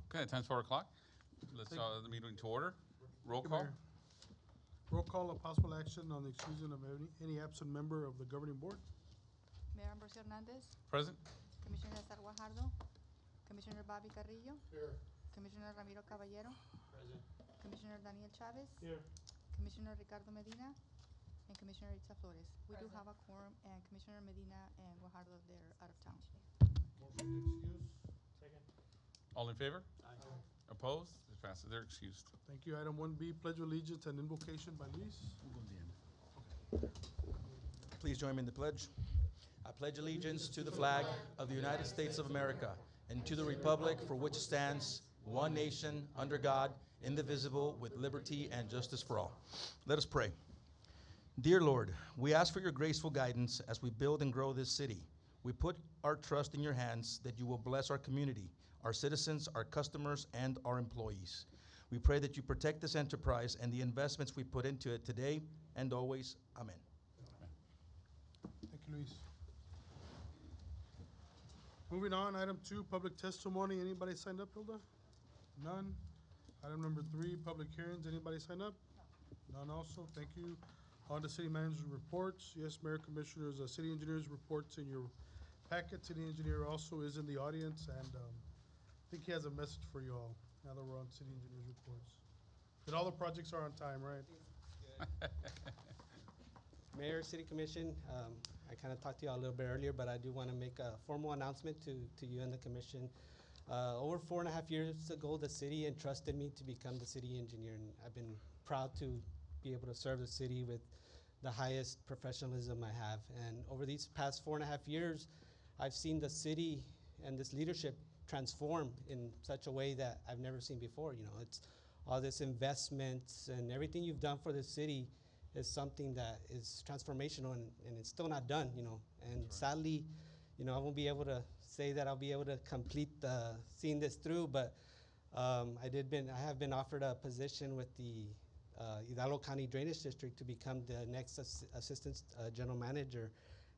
Okay, time's 4 o'clock. Let's call the meeting to order. Roll Thank you, call. Mayor. Roll call of possible action on the exclusion of any absent member of the governing board. Mayor Ambrosio Hernandez, Present. Commissioner Cesar Guajardo, Commissioner Bobby Carrillo, Here. Commissioner Ramiro Caballero, Present. Commissioner Daniel Chavez, Here. Commissioner Ricardo Medina, and Commissioner Itza Flores. We do have a quorum, and Commissioner Medina and Guajardo, they're out of town. Motion to excuse. Second. All in favor? Aye. Opposed? It passes. They're excused. Thank you. Item 1B, pledge of allegiance and invocation by Luis. Please join me in the pledge. I pledge allegiance to the flag of the United States of America and to the republic for which it stands, one nation, under God, indivisible, with liberty and justice for all. Let us pray. Dear Lord, we ask for your graceful guidance as we build and grow this city. We put our trust in your hands that you will bless our community, our citizens, our customers, and our employees. We pray that you protect this enterprise and the investments we put into it today and always. Amen. Thank you, Luis. Moving on, item 2, public testimony. Anybody signed up, Hilda? None. Item number 3, public hearings. Anybody sign up? None also. Thank you. On to city manager's reports. Yes, Mayor, Commissioners, city engineer's reports in your packet. City engineer also is in the audience, and I think he has a message for you all now that we're on city engineer's reports. But all the projects are on time, right? Mayor, City Commission, I kind of talked to you all a little bit earlier, but I do want to make a formal announcement to you and the commission. Over 4.5 years ago, the city entrusted me to become the city engineer, and I've been proud to be able to serve the city with the highest professionalism I have. And over these past 4.5 years, I've seen the city and this leadership transform in such a way that I've never seen before. You know, it's all this investments and everything you've done for the city is something that is transformational, and it's still not done, you know. And sadly, you know, I won't be able to say that I'll be able to complete seeing this through, but I have been offered a position with the Hidalgo County Drainage District to become the next assistant general manager.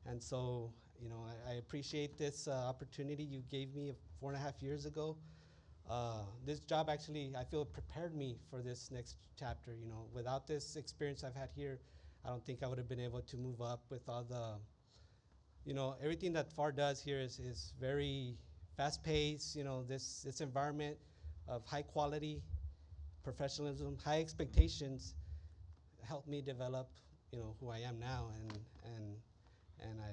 And so, you know, I appreciate this opportunity you gave me 4.5 years ago. This job actually, I feel, prepared me for this next chapter. You know, without this experience I've had here, I don't think I would have been able to move up with all the, you know, everything that Pharr does here is very fast-paced. You know, this environment of high quality, professionalism, high expectations helped me develop, you know, who I am now. And I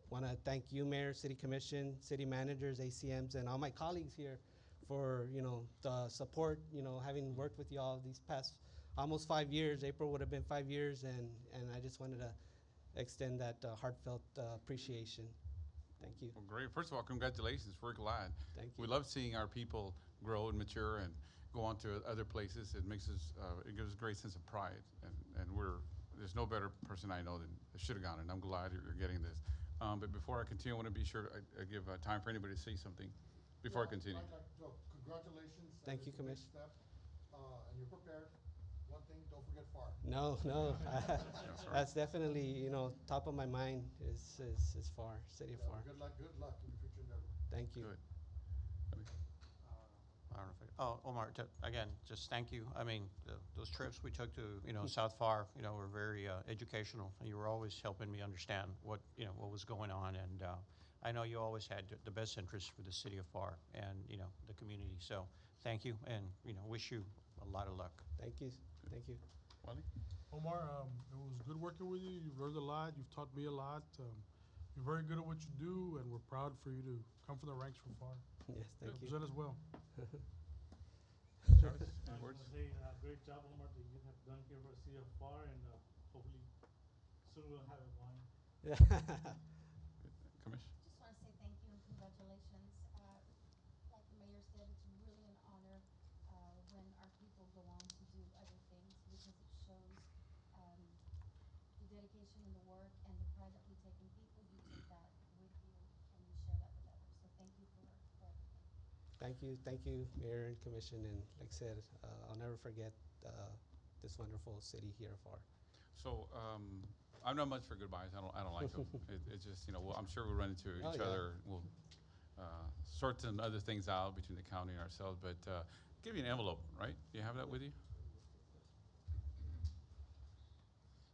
want to thank you, Mayor, City Commission, city managers, ACMs, and all my colleagues here for, you know, the support, you know, having worked with y'all these past almost 5 years. April would have been 5 years, and I just wanted to extend that heartfelt appreciation. Thank you. Well, great. First of all, congratulations. We're glad. Thank you. We love seeing our people grow and mature and go on to other places. It makes us, it gives us a great sense of pride. And there's no better person I know that should have gone, and I'm glad you're getting this. But before I continue, I want to be sure I give time for anybody to say something before I continue. Congratulations. Thank you, It's a big Commissioner. step, and you're prepared. One thing, don't forget Pharr. No, that's definitely, you know, top of my mind is Pharr, city of Pharr. Good luck in your future endeavor. Thank you. Good. I don't know if Omar, again, just thank you. I mean, those trips we took to, you know, South Pharr, you know, were very educational. You were always helping me understand what was going on, and I know you always had the best interest for the city of Pharr and, you know, the community. So thank you, and, you know, wish you a lot of luck. Thank you. Thank you. Wally? Omar, it was good working with you. You've learned a lot. You've taught me a lot. You're very good at what you do, and we're proud for you to come from the ranks from Pharr. Yes, thank you. Represent us well. Travis, any I words? want to say great job, Omar, that you have done here for the city of Pharr, and hopefully soon we'll have it wine. Commish? Just want to say thank you and congratulations. Like the mayor said, it's really an honor when our people go on to do other things, because it shows the dedication and the work and the pride that we take in people. You take that with you and you share that with others. So thank you for everything. Thank you, Mayor and Commission, and like I said, I'll never forget this wonderful city here of Pharr. So, I'm not much for goodbyes. I don't like them. It's just, you know, I'm sure we'll run into each yeah. other. We'll sorting other things out between the county and ourselves, but give you an envelope, right? Do you have that with you?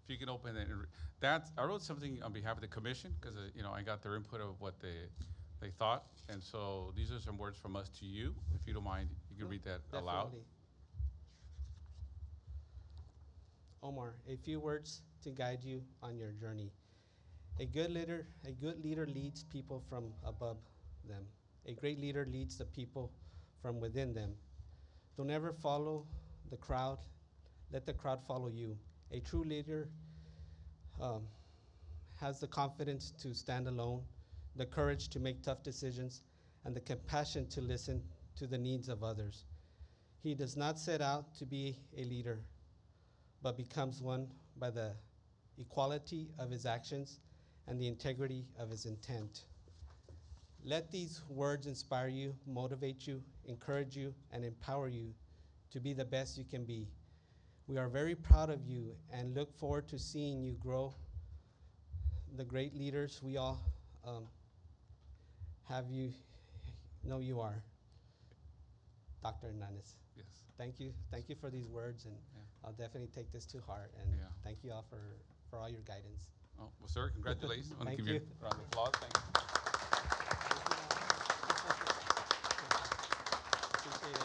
If you can open it, I wrote something on behalf of the commission because I got their input of what they thought, and so these are some words from us to you. If you don't mind, you can read that aloud. Definitely. Omar, a few words to guide you on your journey. A good leader leads people from above them. A great leader leads the people from within them. Don't ever follow the crowd. Let the crowd follow you. A true leader has the confidence to stand alone, the courage to make tough decisions, and the compassion to listen to the needs of others. He does not set out to be a leader, but becomes one by the equality of his actions and the integrity of his intent. Let these words inspire you, motivate you, encourage you, and empower you to be the best you can be. We are very proud of you and look forward to seeing you grow the great leaders we all have you know you are. Dr. Hernandez. Yes. Thank you. Thank you for these words, and Yeah. I'll definitely take this to heart. And Yeah. thank you all for all your guidance. Oh, well, sir, congratulations. I want to Thank give you you. a round of applause. Thank you. Appreciate it.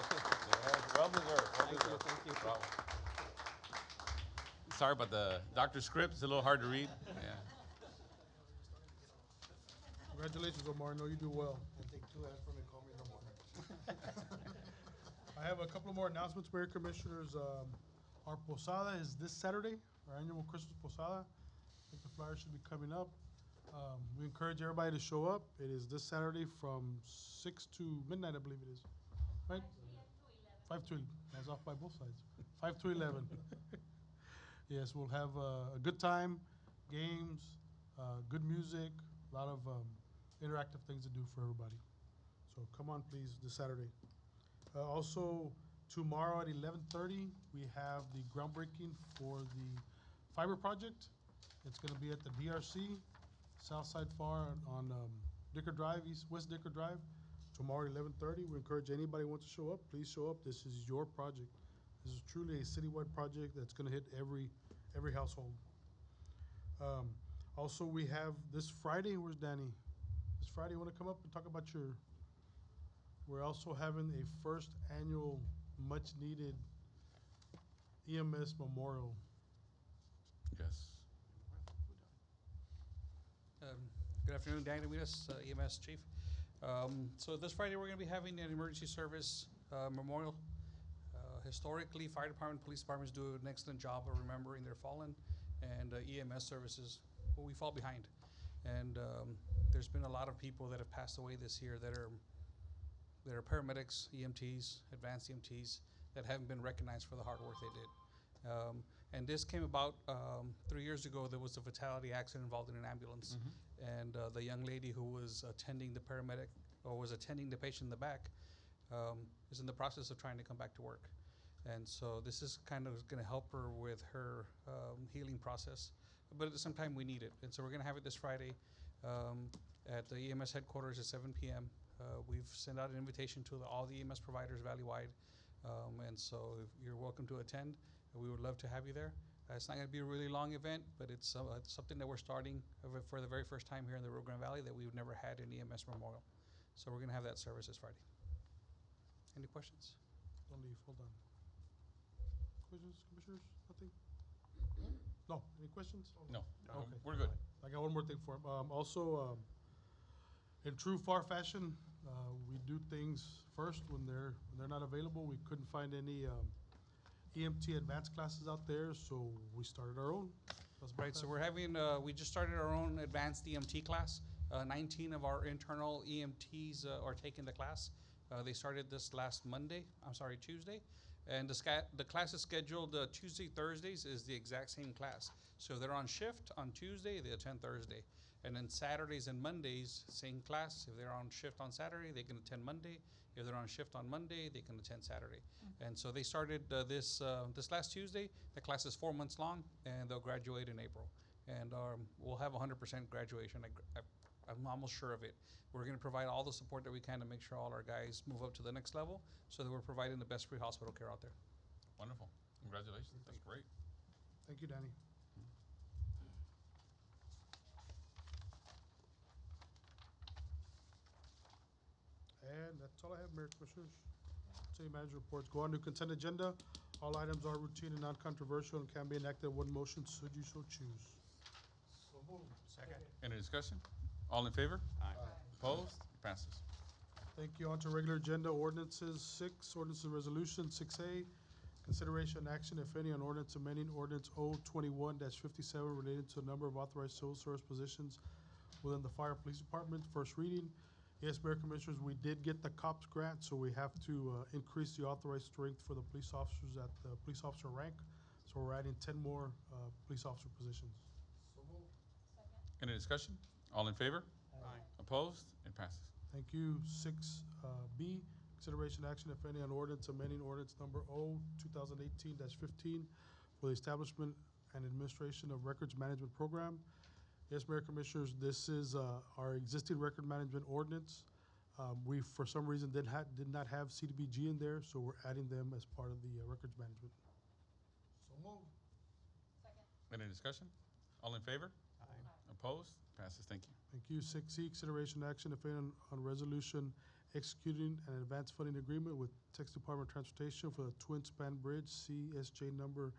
Yeah, well deserved. Well Thank you, deserved. thank you. Bravo. Sorry about the doctor's script. It's a little hard to read. Yeah. Congratulations, Omar. I know you do well. And take 2 F's from me, call me no more. I have a couple more announcements, Mayor Commissioners. Our posada is this Saturday, our annual Christmas posada. I think the flyer should be coming up. We encourage everybody to show up. It is this Saturday from 6 to midnight, I believe it is. Right? 5 to 11. That's off by both sides. 5 to 11. Yes, we'll have a good time, games, good music, a lot of interactive things to do for everybody. So come on, please, this Saturday. Also, tomorrow at 11:30, we have the groundbreaking for the fiber project. It's gonna be at the DRC, Southside Pharr on Dicker Drive, West Dicker Drive. Tomorrow at 11:30, we encourage anybody who wants to show up, please show up. This is your project. This is truly a citywide project that's gonna hit every household. Also, we have this Friday, where's Danny? This Friday, you wanna come up and talk about we're also having a first annual much-needed EMS memorial. Yes. Good afternoon, Dan Ramirez, EMS Chief. So this Friday, we're going to be having an emergency service memorial. Historically, fire department, police departments do an excellent job of remembering their fallen, and EMS services, well, we fall behind. And there's been a lot of people that have passed away this year that are paramedics, EMTs, advanced EMTs, that haven't been recognized for the hard work they did. And this came about 3 years ago. There was a fatality accident involving an ambulance, and the young lady who was attending the paramedic or was attending the patient in the back is in the process of trying to come back to work. And so this is kind of going to help her with her healing process, but at the same time we need it. And so we're going to have it this Friday at the EMS headquarters at 7 p.m. We've sent out an invitation to all the EMS providers valley-wide, and so you're welcome to attend. We would love to have you there. It's not going to be a really long event, but it's something that we're starting for the very first time here in the Rio Grande Valley that we've never had an EMS memorial. So we're going to have that service this Friday. Any questions? Don't leave, hold on. Questions, commissioners? Nothing? No, any questions? No, Okay. we're good. I got one more thing for him. Also, in true Pharr fashion, we do things first when they're not available. We couldn't find any Emt Advanced Classes out there, so we started our own. Right, so we're having, we just started our own advanced EMT class. 19 of our internal EMTs are taking the class. They started this Tuesday. And the class is scheduled Tuesday, Thursdays is the exact same class. So they're on shift on Tuesday, they attend Thursday. And then Saturdays and Mondays, same class. If they're on shift on Saturday, they can attend Monday. If they're on shift on Monday, they can attend Saturday. And so they started this last Tuesday. The class is 4 months long, and they'll graduate in April. And we'll have 100% graduation. I'm almost sure of it. We're gonna provide all the support that we can to make sure all our guys move up to the next level, so that we're providing the best pre-hospital care out there. Wonderful. Congratulations. That's great. Thank you, Danny. And that's all I have, Mayor Commissioners. City Manager reports. Go on to consent agenda. All items are routine and non-controversial and can be enacted in one motion, should you so choose. So moved. Second. Any discussion? All in favor? Aye. Opposed? Passes. Thank you. On to regular agenda ordinances. Six, ordinance and resolution. 6A, consideration and action, if any, on ordinance amending ordinance 021-57 related to the number of authorized civil service positions within the Fire Police Department. First reading. Yes, Mayor Commissioners, we did get the COPS grant, so we have to increase the authorized strength for the police officers at the police officer rank. So we're adding 10 more police officer positions. So moved. Second. Any discussion? All in favor? Aye. Opposed? It passes. Thank you. 6B, consideration action, if any, on ordinance amending ordinance number 2018-15 for the establishment and administration of records management program. Yes, Mayor Commissioners, this is our existing record management ordinance. We, for some reason, did not have CDBG in there, so we're adding them as part of the records management. So moved. Second. Any discussion? All in favor? Aye. Opposed? Passes. Thank you. Thank you. 6C, consideration action, if any, on resolution executing an advance funding agreement with Texas Department of Transportation for the Twin Span Bridge, CSJ number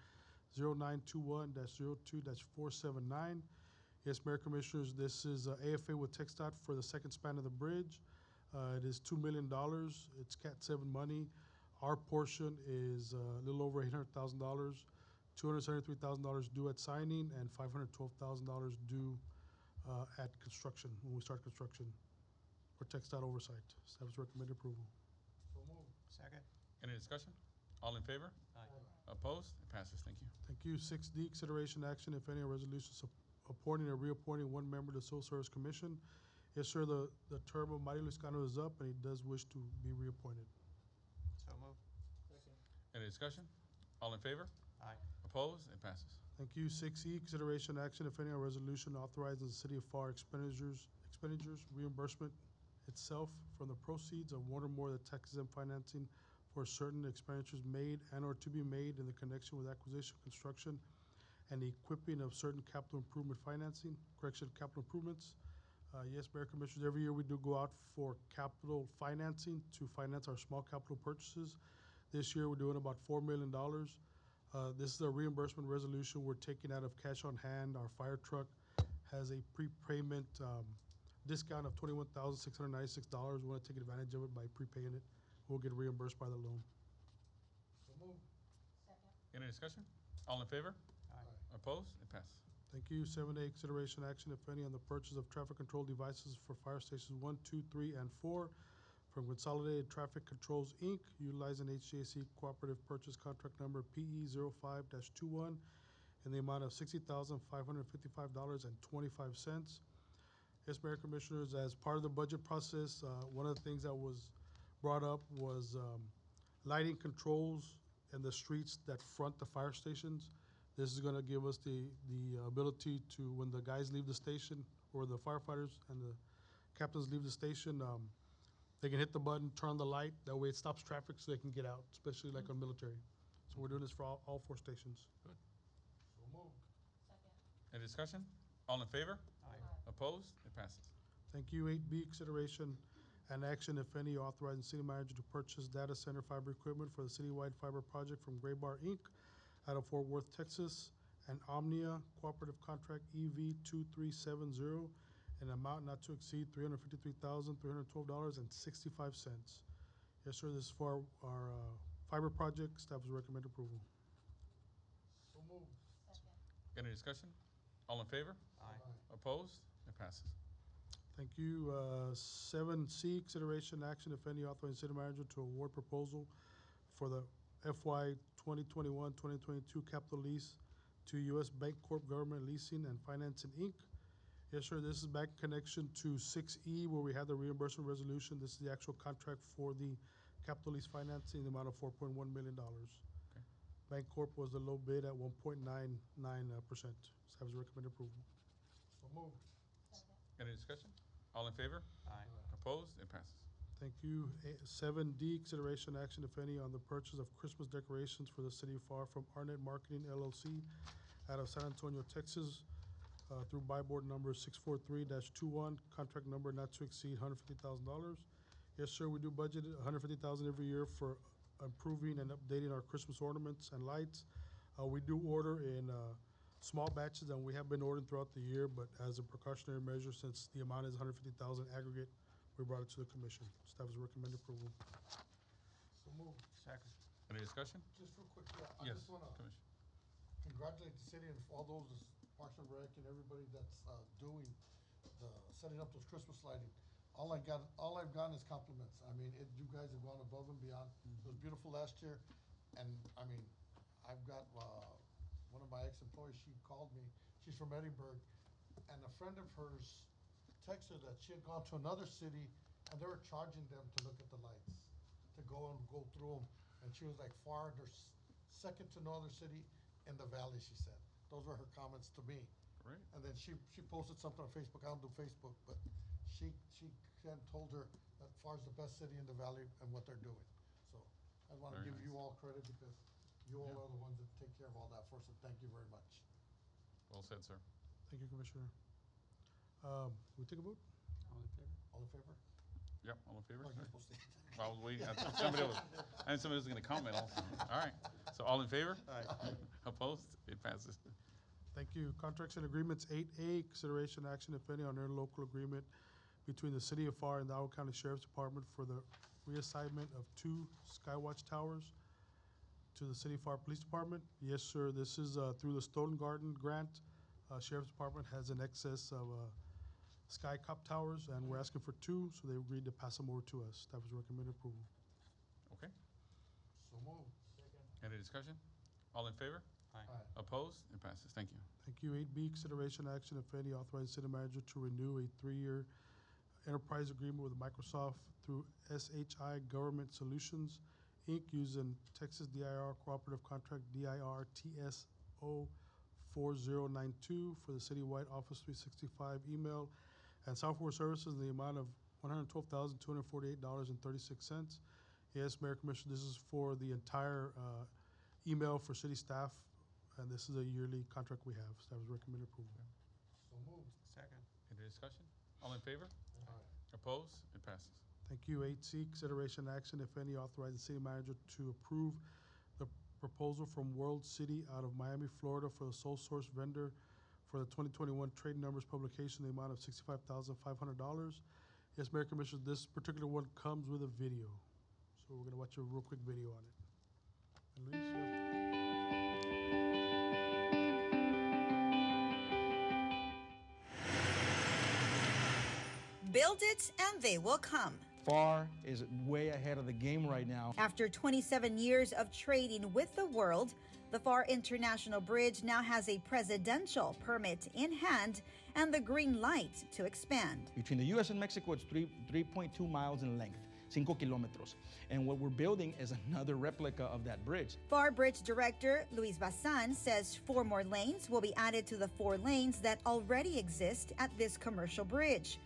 0921-02-479. Yes, Mayor Commissioners, this is AFA with TxDOT for the second span of the bridge. It is $2 million. It's Cat 7 money. Our portion is a little over $800,000, $273,000 due at signing, and $512,000 due at construction, when we start construction, for TxDOT oversight. Staff's recommended approval. So moved. Second. Any discussion? All in favor? Aye. Opposed? It passes. Thank you. Thank you. 6D, consideration action, if any, on resolution appointing or reappointing one member to the Civil Service Commission. Yes, sir, the term of Mario Liscano is up, and he does wish to be reappointed. So moved. Second. Any discussion? All in favor? Aye. Opposed? It passes. Thank you. 6E, consideration action, if any, on resolution authorizing the city of Pharr expenditures reimbursement itself from the proceeds of one or more of the tax-exempt financing for certain expenditures made and or to be made in the connection with acquisition, construction, and the equipping of certain capital improvement capital improvements. Yes, Mayor Commissioners, every year we do go out for capital financing to finance our small capital purchases. This year, we're doing about $4 million. This is a reimbursement resolution we're taking out of cash on hand. Our fire truck has a prepayment discount of $21,696. We want to take advantage of it by prepaying it. We'll get reimbursed by the loan. So moved. Second. Any discussion? All in favor? Aye. Opposed? It passes. Thank you. 7A, consideration action, if any, on the purchase of traffic control devices for fire stations 1, 2, 3, and 4 from Consolidated Traffic Controls, Inc., utilizing HGAC Cooperative Purchase Contract Number PE 05-21 in the amount of $60,555.25. Yes, Mayor Commissioners, as part of the budget process, one of the things that was brought up was lighting controls in the streets that front the fire stations. This is gonna give us the ability to, when the guys leave the station, or the firefighters and the captains leave the station, they can hit the button, turn the light, that way it stops traffic so they can get out, especially like on military. So we're doing this for all 4 stations. So moved. Second. Any discussion? All in favor? Aye. Opposed? It passes. Thank you. 8B, consideration and action, if any, authorizing city manager to purchase data center fiber equipment for the citywide fiber project from Gray Bar Inc. out of Fort Worth, Texas, and Omnia Cooperative Contract EV 2370, an amount not to exceed $353,312.65. Yes, sir, this is for our fiber project. Staff is recommend approval. So moved. Second. Any discussion? All in favor? Aye. Opposed? It passes. Thank you. 7C, consideration action, if any, authorizing city manager to award proposal for the FY 2021-2022 capital lease to U.S. Bank Corp Government Leasing and Financing, Inc. Yes, sir, this is back connection to 6E where we had the reimbursement resolution. This is the actual contract for the capital lease financing in the amount of $4.1 million. Bank Corp was the low bid at 1.99%. Staff is recommend approval. So moved. Second. Any discussion? All in favor? Aye. Opposed? It passes. Thank you. 7D, consideration action, if any, on the purchase of Christmas decorations for the city of Pharr from Arnett Marketing LLC out of San Antonio, Texas, through buy board number 643-21, contract number not to exceed $150,000. Yes, sir, we do budget $150,000 every year for improving and updating our Christmas ornaments and lights. We do order in small batches, and we have been ordering throughout the year, but as a precautionary measure, since the amount is $150,000 aggregate, we brought it to the commission. Staff is recommended approval. So move. Second. Any discussion? Just real quick, yeah, I Yes, just wanna Commissioner. congratulate the city and all those Parks and Rec and everybody that's doing setting up those Christmas lighting. All I've gotten is compliments. I mean, you guys have gone above and beyond. It was beautiful last year, and I mean, I've got one of my ex-employees. She called me. She's from Edinburgh, and a friend of hers texted her that she had gone to another city, and they were charging them to look at the lights, to go through them. And she was like, Pharr, there's second to no other city in the valley, she said. Those were her comments to me. Great. And then she posted something on Facebook. I don't do Facebook, but she had told her that Pharr's the best city in the valley and what they're doing. So I want to Very give you nice. all credit because you all Yeah. are the ones that take care of all that for us, and thank you very much. Well said, sir. Thank you, Commissioner. We take a vote? All in favor? All in favor? Yep, all in favor? Oh, you're supposed to. I was waiting, I thought somebody was gonna comment also. All right, so all in favor? Aye. Opposed? It passes. Thank you. Contracts and agreements, 8A, consideration action, if any, on interlocal agreement between the City of Pharr and the Howard County Sheriff's Department for the reassignment of 2 Skywatch towers to the City of Pharr Police Department. Yes, sir, this is through the Stolen Garden Grant. Sheriff's Department has an excess of Sky Cop towers, and we're asking for 2, so they agreed to pass them over to us. Staff is recommended approval. Okay, So moved. any discussion? All in favor? Aye. Aye. Opposed? It passes. Thank you. Thank you. 8B, consideration action, if any, authorizing city manager to renew a 3-year enterprise agreement with Microsoft through SHI Government Solutions, Inc., using Texas DIR Cooperative Contract DIR TSO 4092 for the citywide Office 365 email and software services in the amount of $112,248.36. Yes, Mayor, Commissioner, this is for the entire email for city staff, and this is a yearly contract we have. Staff is recommended approval. So moved. Second. Any discussion? All in favor? Aye. Opposed? It passes. Thank you. 8C, consideration action, if any, authorizing city manager to approve the proposal from World City out of Miami, Florida for the sole source vendor for the 2021 trade numbers publication, the amount of $65,500. Yes, Mayor, Commissioner, this particular one comes with a video. So we're gonna watch a real quick video on it. And Luis, you have- Build it and they will come. Pharr is way ahead of the game right now. After 27 years of trading with the world, the Pharr International Bridge now has a presidential permit in hand and the green light to expand. Between the U.S. and Mexico, it's 3.2 miles in length, 5 kilómetros. And what we're building is another replica of that bridge. Pharr Bridge Director Luis Bazan says 4 more lanes will be added to the 4 lanes that already exist at this commercial bridge.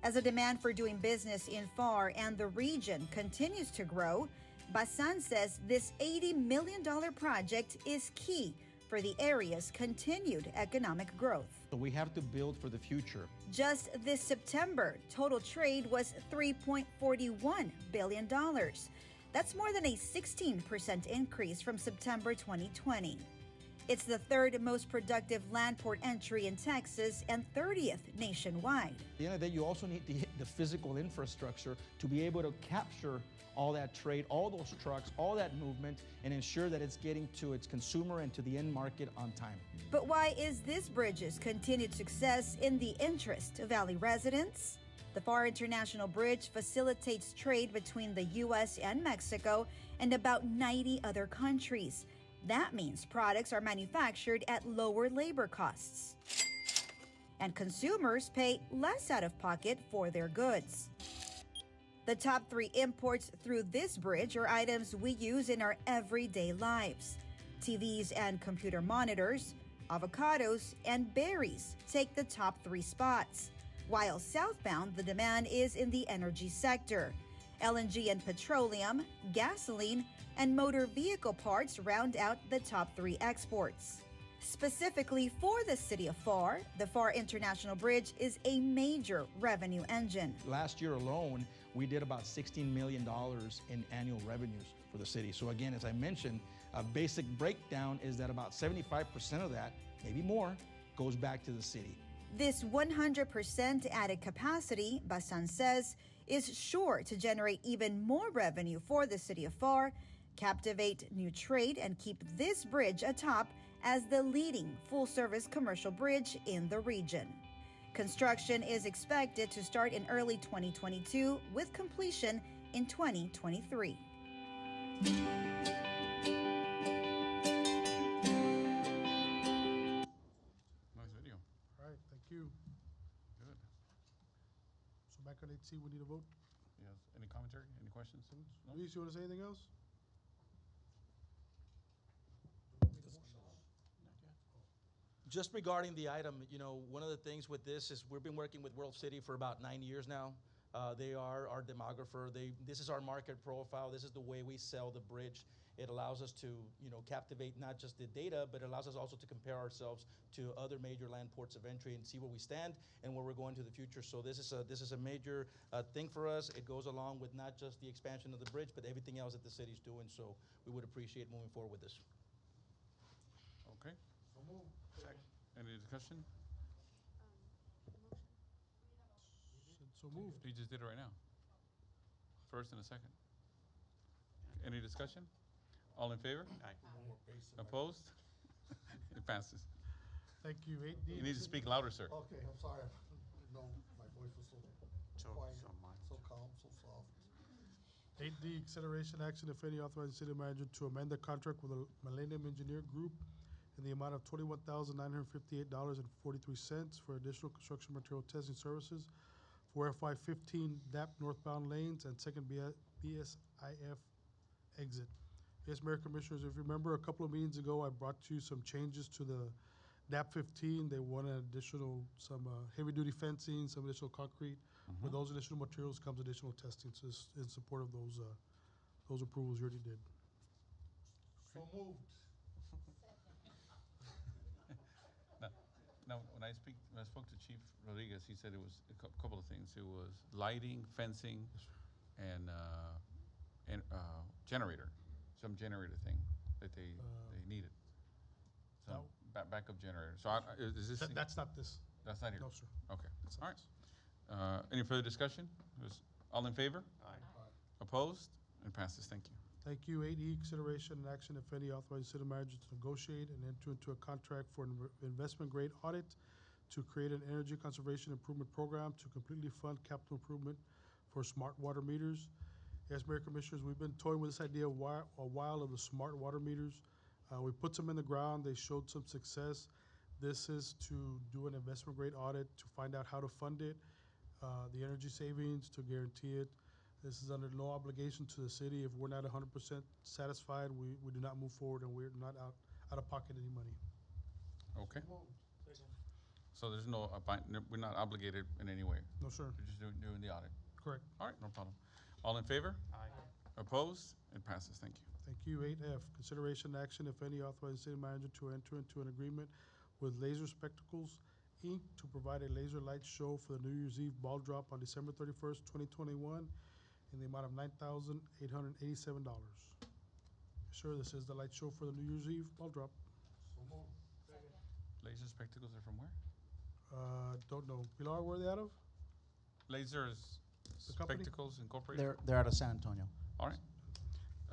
As the demand for doing business in Pharr and the region continues to grow, Bazan says this $80 million project is key for the area's continued economic growth. So we have to build for the future. Just this September, total trade was $3.41 billion. That's more than a 16% increase from September 2020. It's the 3rd most productive land port entry in Texas and 30th nationwide. At the end of the day, you also need the physical infrastructure to be able to capture all that trade, all those trucks, all that movement, and ensure that it's getting to its consumer and to the end market on time. But why is this bridge's continued success in the interest of Valley residents? The Pharr International Bridge facilitates trade between the U.S. and Mexico and about 90 other countries. That means products are manufactured at lower labor costs, and consumers pay less out of pocket for their goods. The top 3 imports through this bridge are items we use in our everyday lives. TVs and computer monitors, avocados, and berries take the top 3 spots. while southbound, the demand is in the energy sector. LNG and petroleum, gasoline, and motor vehicle parts round out the top 3 exports. Specifically for the city of Pharr, the Pharr International Bridge is a major revenue engine. Last year alone, we did about $16 million in annual revenues for the city. So again, as I mentioned, a basic breakdown is that about 75% of that, maybe more, goes back to the city. This 100% added capacity, Basan says, is sure to generate even more revenue for the city of Pharr, captivate new trade, and keep this bridge atop as the leading full-service commercial bridge in the region. Construction is expected to start in early 2022 with completion in 2023. Nice video. All right, thank you. Good. So back on 8C, we need a vote. Yes. Any commentary? Any questions? No? Luis, you want to say anything else? Just regarding the item, one of the things with this is we've been working with World City for about 9 years now. They are our demographer. This is our market profile. This is the way we sell the bridge. It allows us to, captivate not just the data, but it allows us also to compare ourselves to other major land ports of entry and see where we stand and where we're going to the future. So this is a major thing for us. It goes along with not just the expansion of the bridge, but everything else that the city's doing. So we would appreciate moving forward with this. Okay. Any discussion? So moved. He just did it right now. First and a second. Any discussion? All in favor? Aye. Opposed? It passes. Thank you. 8D. You need to speak louder, sir. Okay, I'm sorry. No, my voice was so quiet, so calm, so soft. 8D, consideration action, if any, authorizing city manager to amend the contract with the Millennium Engineer Group in the amount of $21,958.43 for additional construction material testing services for FY15 DAP northbound lanes and second BSIF exit. Yes, Mayor Commissioners, if you remember a couple of meetings ago, I brought you some changes to the DAP 15. They wanted some heavy-duty fencing, some additional concrete. With those additional materials comes additional testing, so it's in support of those approvals you already did. So moved. Now, when I spoke to Chief Rodriguez, he said it was a couple of things. It was lighting, fencing, and generator, some generator thing that they needed. Some backup generator. So is this? That's not this. That's not here? No, sir. Okay, That's all not right. this. Any further discussion? All in favor? Aye. Opposed? It passes. Thank you. Thank you. 8E, consideration and action, if any, authorizing city manager to negotiate and enter into a contract for an investment-grade audit to create an energy conservation improvement program to completely fund capital improvement for smart water meters. Yes, Mayor Commissioners, we've been toying with this idea a while of the smart water meters. We put some in the ground. They showed some success. This is to do an investment-grade audit to find out how to fund it, the energy savings, to guarantee it. This is under no obligation to the city. If we're not 100% satisfied, we do not move forward, and we're not out of pocket any money. Okay. So there's we're not obligated in any way. No, sir. We're just doing the audit. Correct. All right, no problem. All in favor? Aye. Opposed? It passes. Thank you. Thank you. 8F, consideration action, if any, authorizing city manager to enter into an agreement with Laser Spectacles, Inc. to provide a laser light show for the New Year's Eve ball drop on December 31st, 2021, in the amount of $9,887. Sure, this is the light show for the New Year's Eve ball drop. So moved. Laser spectacles are from where? Don't know. Pilar, where are they out of? Lasers The company? Spectacles Incorporated? They're out of San Antonio. All right.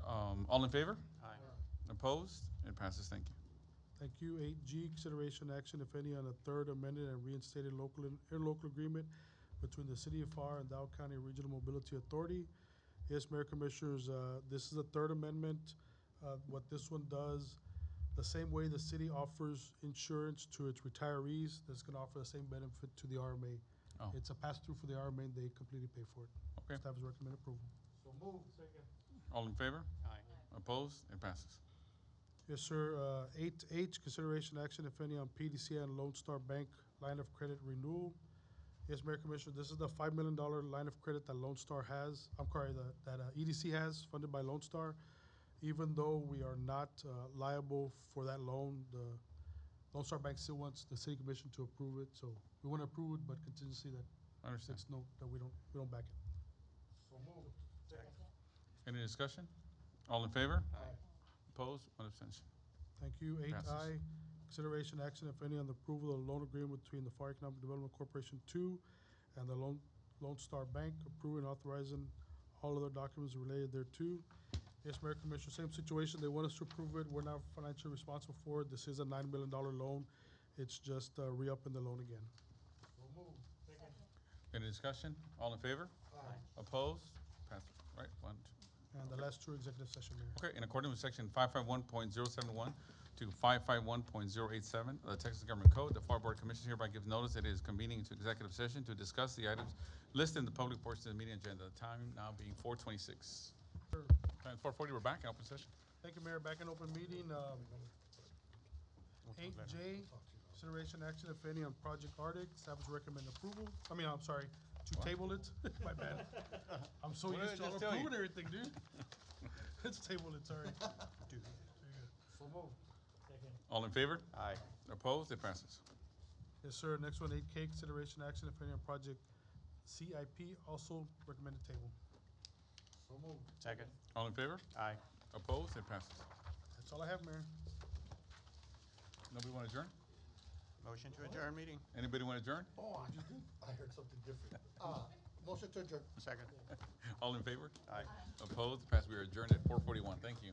All in favor? Aye. Opposed? It passes. Thank you. Thank you. 8G, consideration action, if any, on a third amended and reinstated interlocal agreement between the City of Pharr and Dow County Regional Mobility Authority. Yes, Mayor Commissioners, this is a third amendment. What this one does, the same way the city offers insurance to its retirees, that's going to offer the same benefit to the RMA. Oh. It's a pass-through for the RMA, and they completely pay for it. Okay. Staff is recommend approval. So moved. All in favor? Aye. Opposed? It passes. Yes, sir. 8H, consideration action, if any, on PDC and Lone Star Bank line of credit renewal Yes, Mayor Commissioner, this is the $5 million line of credit that Lone Star has, I'm sorry, that EDC has, funded by Lone Star. Even though we are not liable for that loan, the Lone Star Bank still wants the city commission to approve it, so we want to approve it, but contingency that I understand. it's no, that we don't back it. So moved. Any discussion? All in favor? Opposed? One abstention. Thank you. Eight Passes. I, consideration action, if any, on the approval of the loan agreement between the Pharr Economic Development Corporation Two and the Lone Star Bank, approving and authorizing all other documents related thereto. Yes, Mayor Commissioner, same situation. They want us to approve it. We're not financially responsible for it. This is a $9 million loan. It's just re-upping the loan again. So moved. Any discussion? All in favor? Opposed? Passes. Right, one, two. And the last two executive session, Mayor. Okay, in accordance with section 551.071 to 551.087 of the Texas Government Code, the Pharr Board of Commissioners hereby gives notice that it is convening into executive session to discuss the items listed in the public portion of the meeting agenda, the time now being 4:26. And 4:40, we're back in open session. Thank you, Mayor. Back in open meeting. 8J, consideration action, if any, on Project Arctic. Staff's recommend approval. I'm sorry, to table it. My bad. I'm so What did used I to just tell you? approving everything, dude. Let's table it, sorry. So moved. All in favor? Aye. Opposed? It passes. Yes, sir. Next one, 8K, consideration action, if any, on Project CIP, also recommended table. So moved. Second. All in favor? Aye. Opposed? It passes. That's all I have, Mayor. Nobody want to adjourn? Motion to adjourn meeting. Anybody want to adjourn? Oh, I just did. I heard something different. Motion to adjourn. Second. All in favor? Aye. Opposed? It passes. We are adjourned at 4:41. Thank you.